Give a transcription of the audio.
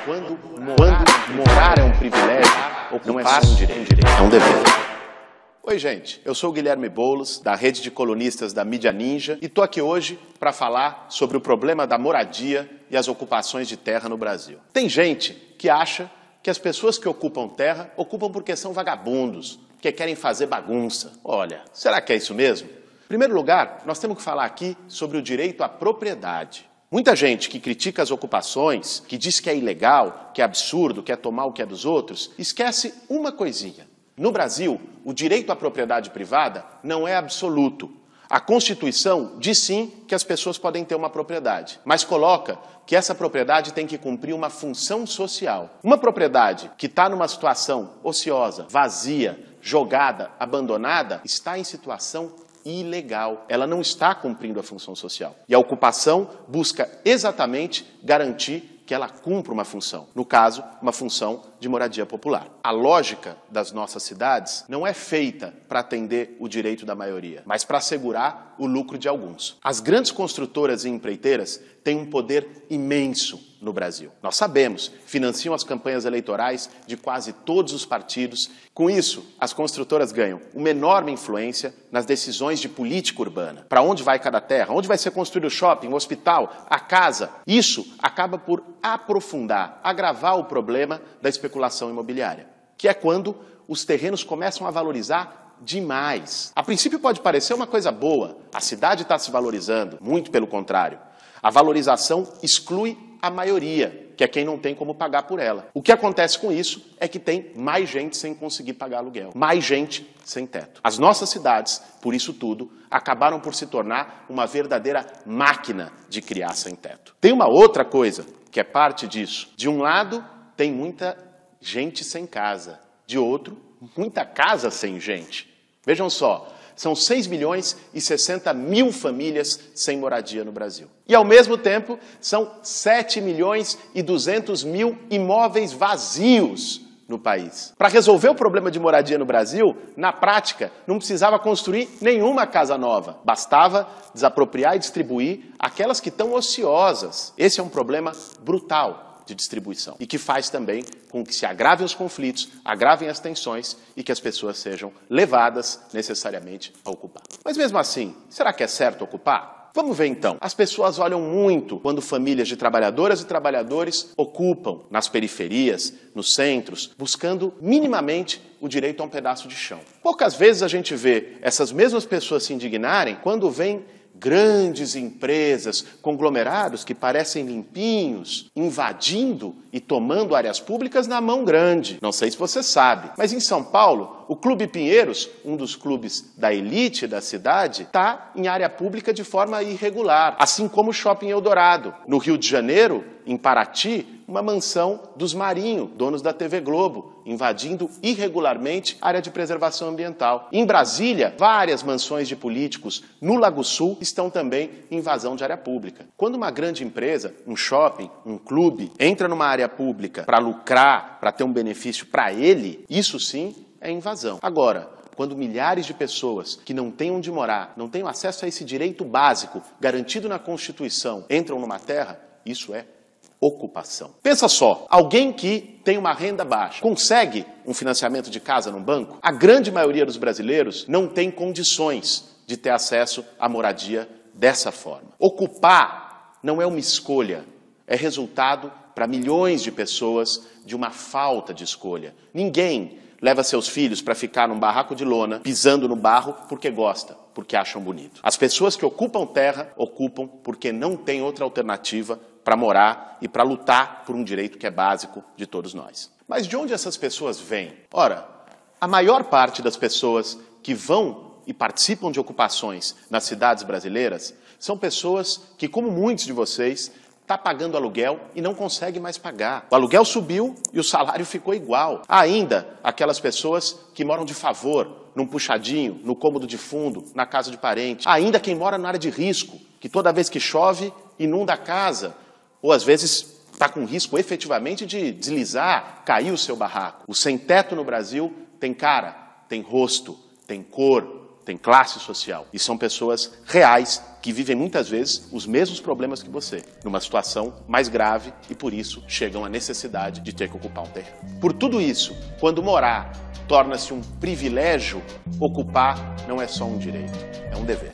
Quando morar é um privilégio, não é só um direito, é um dever. Oi, gente. Eu sou o Guilherme Boulos, da rede de colunistas da Mídia Ninja, e estou aqui hoje para falar sobre o problema da moradia e as ocupações de terra no Brasil. Tem gente que acha que as pessoas que ocupam terra ocupam porque são vagabundos, que querem fazer bagunça. Olha, será que é isso mesmo? Em primeiro lugar, nós temos que falar aqui sobre o direito à propriedade. Muita gente que critica as ocupações, que diz que é ilegal, que é absurdo, que é tomar o que é dos outros, esquece uma coisinha. No Brasil, o direito à propriedade privada não é absoluto. A Constituição diz sim que as pessoas podem ter uma propriedade, mas coloca que essa propriedade tem que cumprir uma função social. Uma propriedade que está numa situação ociosa, vazia, jogada, abandonada, está em situação ilegal. Ela não está cumprindo a função social. E a ocupação busca exatamente garantir que ela cumpra uma função. No caso, uma função de moradia popular. A lógica das nossas cidades não é feita para atender o direito da maioria, mas para assegurar o lucro de alguns. As grandes construtoras e empreiteiras têm um poder imenso no Brasil. Nós sabemos, financiam as campanhas eleitorais de quase todos os partidos. Com isso, as construtoras ganham uma enorme influência nas decisões de política urbana. Para onde vai cada terra? Onde vai ser construído o shopping, o hospital, a casa? Isso acaba por aprofundar, agravar o problema da especulação imobiliária, que é quando os terrenos começam a valorizar demais. A princípio pode parecer uma coisa boa, a cidade está se valorizando, muito pelo contrário. A valorização exclui a maioria, que é quem não tem como pagar por ela. O que acontece com isso é que tem mais gente sem conseguir pagar aluguel, mais gente sem teto. As nossas cidades, por isso tudo, acabaram por se tornar uma verdadeira máquina de criar sem teto. Tem uma outra coisa que é parte disso. De um lado, tem muita gente sem casa. De outro, muita casa sem gente. Vejam só, são 6 milhões e 60 mil famílias sem moradia no Brasil. E, ao mesmo tempo, são 7 milhões e 200 mil imóveis vazios no país. Para resolver o problema de moradia no Brasil, na prática, não precisava construir nenhuma casa nova. Bastava desapropriar e distribuir aquelas que estão ociosas. Esse é um problema brutal de distribuição e que faz também com que se agravem os conflitos, agravem as tensões e que as pessoas sejam levadas necessariamente a ocupar. Mas mesmo assim, será que é certo ocupar? Vamos ver então. As pessoas olham muito quando famílias de trabalhadoras e trabalhadores ocupam nas periferias, nos centros, buscando minimamente o direito a um pedaço de chão. Poucas vezes a gente vê essas mesmas pessoas se indignarem quando vêm grandes empresas, conglomerados que parecem limpinhos, invadindo e tomando áreas públicas na mão grande. Não sei se você sabe, mas em São Paulo, o Clube Pinheiros, um dos clubes da elite da cidade, está em área pública de forma irregular, assim como o Shopping Eldorado. No Rio de Janeiro, em Paraty, uma mansão dos Marinho, donos da TV Globo, invadindo irregularmente a área de preservação ambiental. Em Brasília, várias mansões de políticos no Lago Sul estão também em invasão de área pública. Quando uma grande empresa, um shopping, um clube, entra numa área pública para lucrar, para ter um benefício para ele, isso sim é invasão. Agora, quando milhares de pessoas que não têm onde morar, não têm acesso a esse direito básico garantido na Constituição, entram numa terra, isso é ocupação. Pensa só, alguém que tem uma renda baixa, consegue um financiamento de casa num banco? A grande maioria dos brasileiros não tem condições de ter acesso à moradia dessa forma. Ocupar não é uma escolha, é resultado para milhões de pessoas de uma falta de escolha. Ninguém leva seus filhos para ficar num barraco de lona, pisando no barro porque gosta, porque acham bonito. As pessoas que ocupam terra, ocupam porque não tem outra alternativa para morar e para lutar por um direito que é básico de todos nós. Mas de onde essas pessoas vêm? Ora, a maior parte das pessoas que vão e participam de ocupações nas cidades brasileiras são pessoas que, como muitos de vocês, está pagando aluguel e não consegue mais pagar. O aluguel subiu e o salário ficou igual. Há ainda aquelas pessoas que moram de favor, num puxadinho, no cômodo de fundo, na casa de parente. Há ainda quem mora na área de risco, que toda vez que chove, inunda a casa. Ou às vezes está com risco efetivamente de deslizar, cair o seu barraco. O sem-teto no Brasil tem cara, tem rosto, tem cor, tem classe social. E são pessoas reais que vivem muitas vezes os mesmos problemas que você, numa situação mais grave e por isso chegam à necessidade de ter que ocupar um terreno. Por tudo isso, quando morar torna-se um privilégio, ocupar não é só um direito, é um dever.